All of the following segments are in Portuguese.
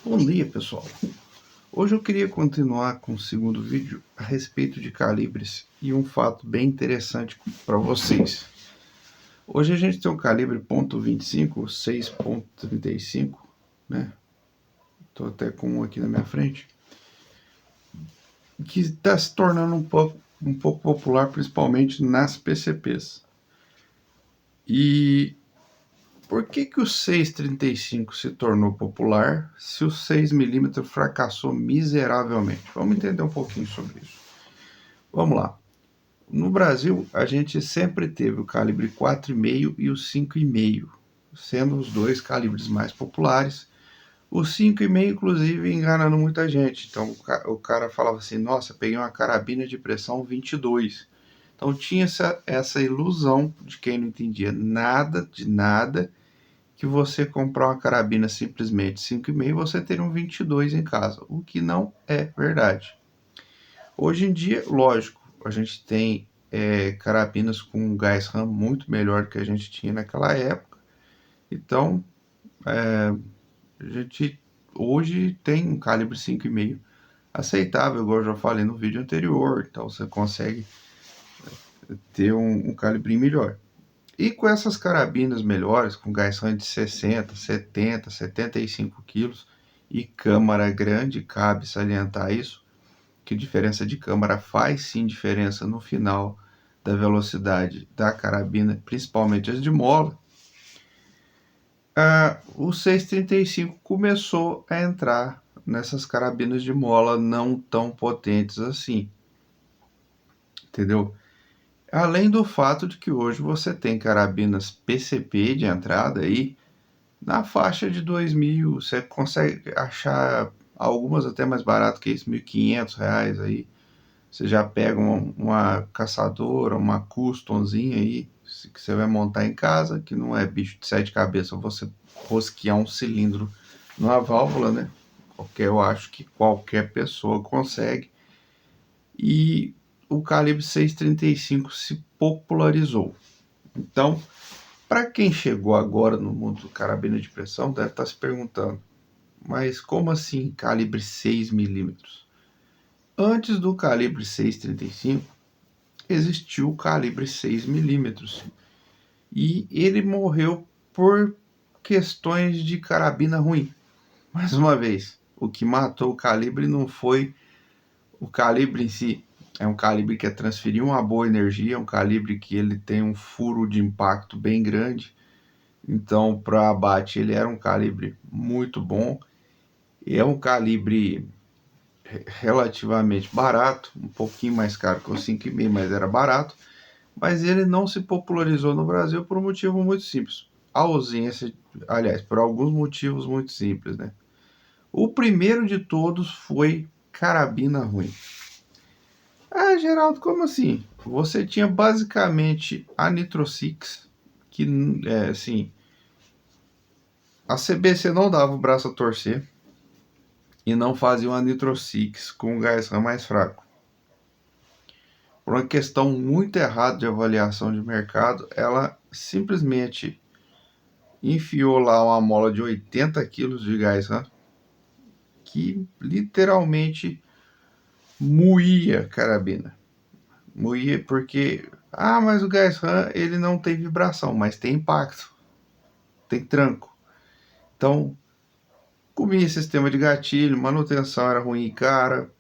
Bom dia, pessoal. Hoje eu queria continuar com o segundo vídeo a respeito de calibres e um fato bem interessante para vocês. Hoje a gente tem um calibre .25, 6.35, né? Estou até com um aqui na minha frente, que está se tornando um pouco popular, principalmente nas PCPs. E por que o 6,35 se tornou popular se o 6mm fracassou miseravelmente? Vamos entender um pouquinho sobre isso. Vamos lá. No Brasil, a gente sempre teve o calibre 4,5 e o 5,5, sendo os dois calibres mais populares. O 5,5, inclusive, enganando muita gente. Então, o cara falava assim, nossa, peguei uma carabina de pressão 22. Então, tinha essa ilusão de quem não entendia nada de nada, que você comprar uma carabina simplesmente 5,5, você teria um 22 em casa, o que não é verdade. Hoje em dia, lógico, a gente tem carabinas com gás RAM muito melhor do que a gente tinha naquela época. Então, a gente hoje tem um calibre 5,5 aceitável, igual eu já falei no vídeo anterior. Então, você consegue ter um calibre melhor. E com essas carabinas melhores, com gás RAM de 60, 70, 75 quilos e câmara grande, cabe salientar isso, que diferença de câmara faz sim diferença no final da velocidade da carabina, principalmente as de mola. O 6,35 começou a entrar nessas carabinas de mola não tão potentes assim, entendeu? Além do fato de que hoje você tem carabinas PCP de entrada aí na faixa de 2.000, você consegue achar algumas até mais barato que isso, R$ 1.500 aí. Você já pega uma caçadora, uma customzinha aí, que você vai montar em casa, que não é bicho de 7 cabeças, você rosquear um cilindro numa válvula, né? Eu acho que qualquer pessoa consegue. E o calibre 6,35 se popularizou. Então, para quem chegou agora no mundo do carabina de pressão, deve estar se perguntando, mas como assim calibre 6mm? Antes do calibre 6,35, existiu o calibre 6mm. E ele morreu por questões de carabina ruim. Mais uma vez, o que matou o calibre não foi o calibre em si. É um calibre que é transferir uma boa energia, é um calibre que ele tem um furo de impacto bem grande. Então, para abate, ele era um calibre muito bom. É um calibre relativamente barato, um pouquinho mais caro que o 5,5, mas era barato. Mas ele não se popularizou no Brasil por um motivo muito simples. A ausência, aliás, por alguns motivos muito simples, né? O primeiro de todos foi carabina ruim. Ah, Geraldo, como assim? Você tinha basicamente a Nitro Six, que, assim, a CBC não dava o braço a torcer e não fazia uma Nitro Six com gás RAM mais fraco. Por uma questão muito errada de avaliação de mercado, ela simplesmente enfiou lá uma mola de 80 quilos de gás RAM, que literalmente moía a carabina. Moía porque, mas o gás RAM ele não tem vibração, mas tem impacto, tem tranco. Então, comia sistema de gatilho, manutenção era ruim e cara.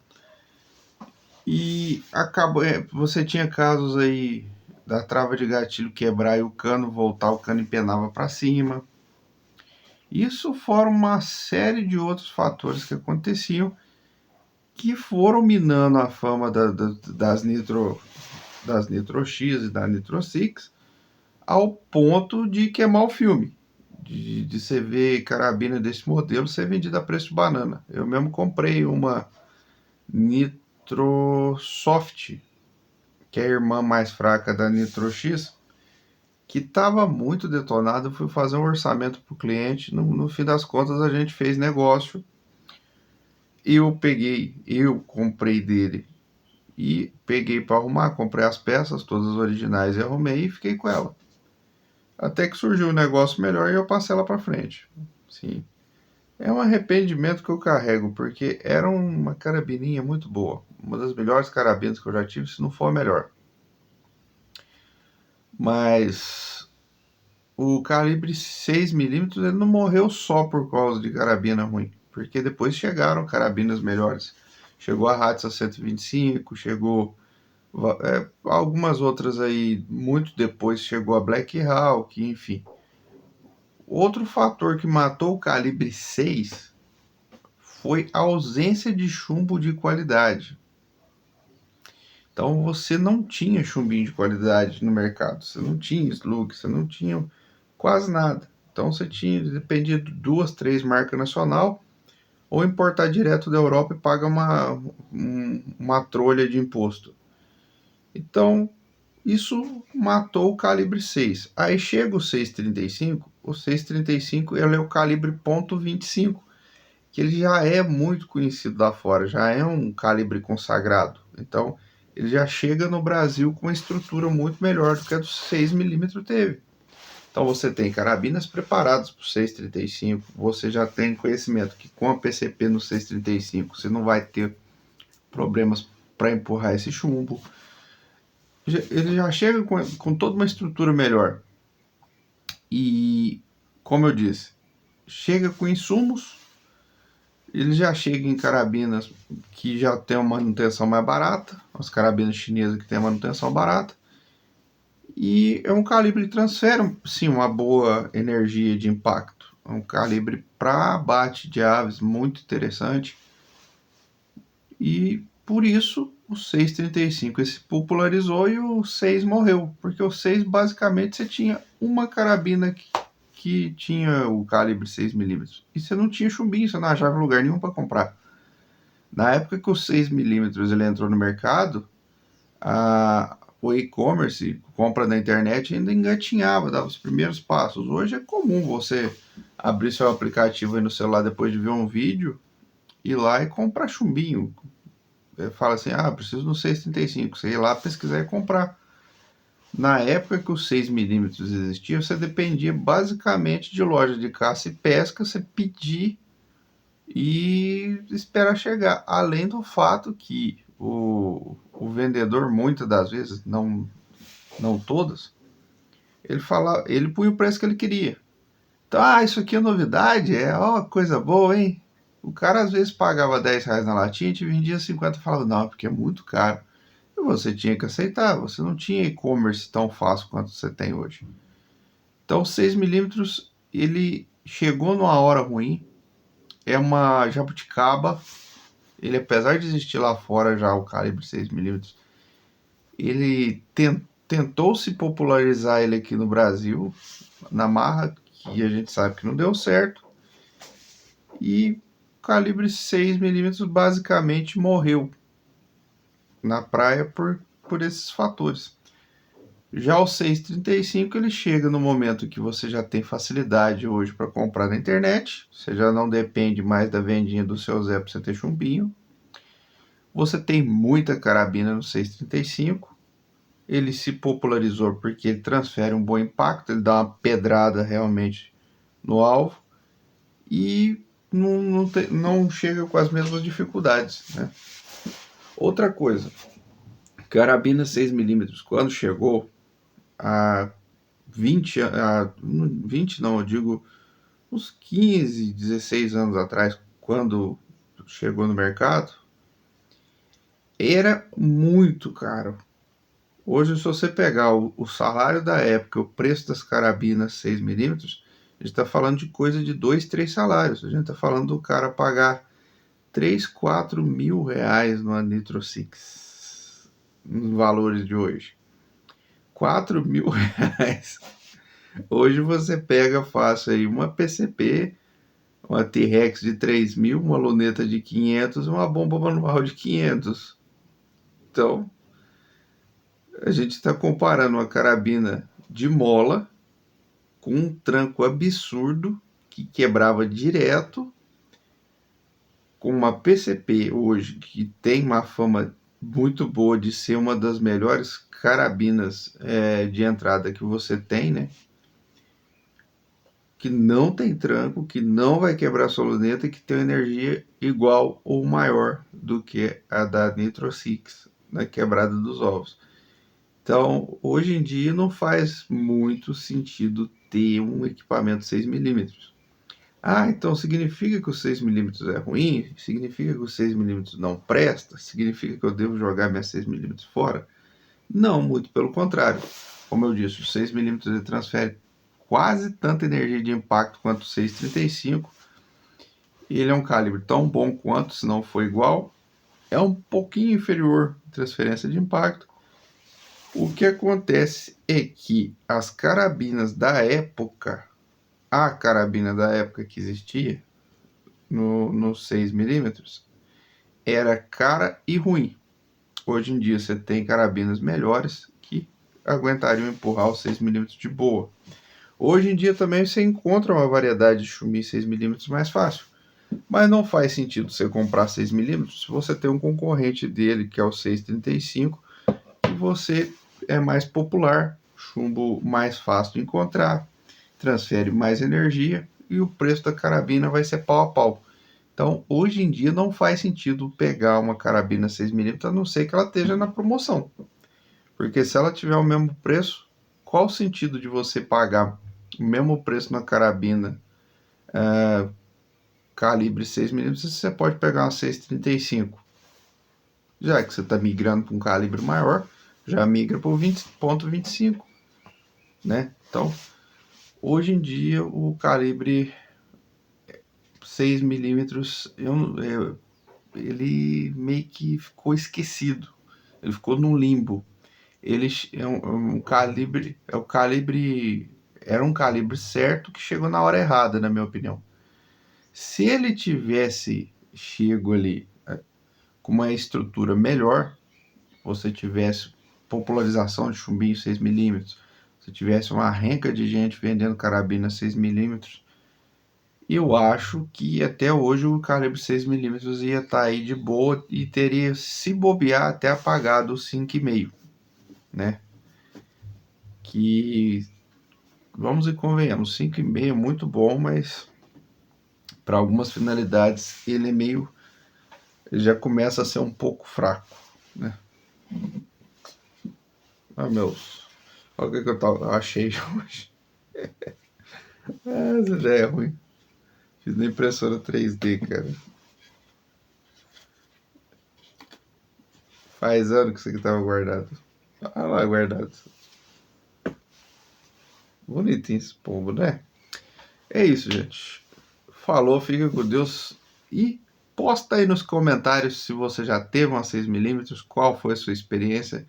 E acabou, você tinha casos aí da trava de gatilho quebrar e o cano voltar, o cano empenava para cima. Isso fora uma série de outros fatores que aconteciam que foram minando a fama das Nitro X e da Nitro Six ao ponto de queimar o filme. De você ver carabina desse modelo ser vendida a preço de banana. Eu mesmo comprei uma Nitro Soft, que é a irmã mais fraca da Nitro X, que estava muito detonada. Eu fui fazer um orçamento para o cliente. No fim das contas, a gente fez negócio. Eu comprei dele e peguei para arrumar. Comprei as peças, todas as originais, e arrumei e fiquei com ela. Até que surgiu um negócio melhor e eu passei ela para frente. Sim. É um arrependimento que eu carrego, porque era uma carabininha muito boa. Uma das melhores carabinas que eu já tive, se não for a melhor. Mas o calibre 6 milímetros ele não morreu só por causa de carabina ruim. Porque depois chegaram carabinas melhores. Chegou a Hatsa 125, chegou algumas outras aí, muito depois chegou a Black Hawk, enfim. Outro fator que matou o calibre 6 foi a ausência de chumbo de qualidade. Então você não tinha chumbinho de qualidade no mercado, você não tinha slug, você não tinha quase nada. Então você tinha, dependia de duas, três marcas nacional, ou importar direto da Europa e paga uma trolha de imposto. Então isso matou o calibre 6. Aí chega o 635, o 635 ele é o calibre .25, que ele já é muito conhecido lá fora, já é um calibre consagrado. Então, ele já chega no Brasil com uma estrutura muito melhor do que a do 6 milímetros teve. Então, você tem carabinas preparadas para o 635, você já tem conhecimento que com a PCP no 635 você não vai ter problemas para empurrar esse chumbo. Ele já chega com toda uma estrutura melhor. E, como eu disse, chega com insumos. Ele já chega em carabinas que já tem uma manutenção mais barata, as carabinas chinesas que tem a manutenção barata, e é um calibre que transfere, sim, uma boa energia de impacto. É um calibre para abate de aves muito interessante, e por isso o 635 se popularizou e o 6 morreu, porque o 6 basicamente você tinha uma carabina que tinha o calibre 6 milímetros, e você não tinha chumbinho, você não achava lugar nenhum para comprar. Na época que o 6 milímetros ele entrou no mercado, o e-commerce, compra na internet, ainda engatinhava, dava os primeiros passos. Hoje é comum você abrir seu aplicativo aí no celular depois de ver um vídeo, ir lá e comprar chumbinho. Fala assim, preciso do 635. Você ir lá pesquisar e comprar. Na época que o 6 milímetros existia, você dependia basicamente de loja de caça e pesca, você pedir e esperar chegar. Além do fato que o vendedor, muitas das vezes, não todas, ele punha o preço que ele queria. Então, isso aqui é novidade, coisa boa, hein? O cara às vezes pagava R$ 10 na latinha e te vendia 50 e falava, não, porque é muito caro. E você tinha que aceitar, você não tinha e-commerce tão fácil quanto você tem hoje. Então, 6 milímetros, ele chegou numa hora ruim, é uma jabuticaba. Ele, apesar de existir lá fora já o calibre 6 milímetros, ele tentou se popularizar ele aqui no Brasil, na marra, que a gente sabe que não deu certo. E o calibre 6 milímetros basicamente morreu na praia por esses fatores. Já o 635 ele chega no momento que você já tem facilidade hoje para comprar na internet, você já não depende mais da vendinha do seu Zé para você ter chumbinho. Você tem muita carabina no 635. Ele se popularizou porque ele transfere um bom impacto, ele dá uma pedrada realmente no alvo e não chega com as mesmas dificuldades, né? Outra coisa, carabina 6 milímetros, quando chegou a 20 não, eu digo uns 15, 16 anos atrás, quando chegou no mercado, era muito caro. Hoje, se você pegar o salário da época, o preço das carabinas 6 milímetros, a gente está falando de coisa de 2, 3 salários. A gente está falando do cara pagar 3, 4 mil reais numa Nitro Six, nos valores de hoje. 4 mil reais. Hoje você pega fácil aí uma PCP, uma T-Rex de 3 mil, uma luneta de 500, uma bomba manual de 500. Então, a gente está comparando uma carabina de mola com um tranco absurdo que quebrava direto, com uma PCP hoje que tem uma fama muito boa de ser uma das melhores carabinas de entrada que você tem, né? que não tem tranco, que não vai quebrar sua luneta e que tem energia igual ou maior do que a da Nitro Six na quebrada dos ovos. Então, hoje em dia não faz muito sentido ter um equipamento 6 mm. Ah, então significa que o 6 mm é ruim? Significa que o 6 mm não presta? Significa que eu devo jogar minha 6 mm fora? Não, muito pelo contrário. Como eu disse, o 6 mm ele transfere quase tanta energia de impacto quanto o 6,35. Ele é um calibre tão bom quanto, se não for igual. É um pouquinho inferior em transferência de impacto. O que acontece é que as carabinas da época, a carabina da época que existia, no 6 mm, era cara e ruim. Hoje em dia você tem carabinas melhores que aguentariam empurrar os 6 mm de boa. Hoje em dia também você encontra uma variedade de chumbi 6 mm mais fácil. Mas não faz sentido você comprar 6 mm se você tem um concorrente dele, que é o 6,35, que você é mais popular, chumbo mais fácil de encontrar, transfere mais energia e o preço da carabina vai ser pau a pau. Então, hoje em dia não faz sentido pegar uma carabina 6 mm, a não ser que ela esteja na promoção. Porque se ela tiver o mesmo preço, qual o sentido de você pagar o mesmo preço na carabina calibre 6 mm se você pode pegar uma 6,35? Já que você está migrando para um calibre maior, já migra para o 20,25, né? Então, hoje em dia, o calibre 6 mm, ele meio que ficou esquecido. Ele ficou no limbo. Ele é um calibre, era um calibre certo que chegou na hora errada, na minha opinião. Se ele tivesse chego ali com uma estrutura melhor, você tivesse popularização de chumbinho 6 mm, se tivesse uma renca de gente vendendo carabina 6 mm, eu acho que até hoje o calibre 6 mm ia estar aí de boa e teria, se bobear, até apagado o 5,5, né? Que, vamos e convenhamos, 5,5 é muito bom, mas para algumas finalidades ele é meio, ele já começa a ser um pouco fraco, né? Ah, meus, olha o que eu achei hoje. Essa já é ruim. Fiz na impressora 3D, cara. Faz ano que isso aqui tava guardado. Ah lá, guardado. Bonitinho esse pombo, né? É isso, gente. Falou, fica com Deus. E posta aí nos comentários se você já teve uma 6 mm, qual foi a sua experiência,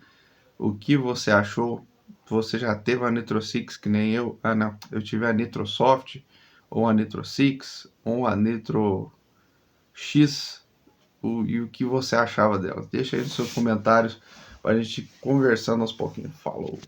o que você achou. Você já teve a Nitro Six que nem eu? Ah, não. Eu tive a Nitro Soft, ou a Nitro Six, ou a Nitro X, e o que você achava delas. Deixa aí nos seus comentários para a gente conversando aos pouquinhos. Falou!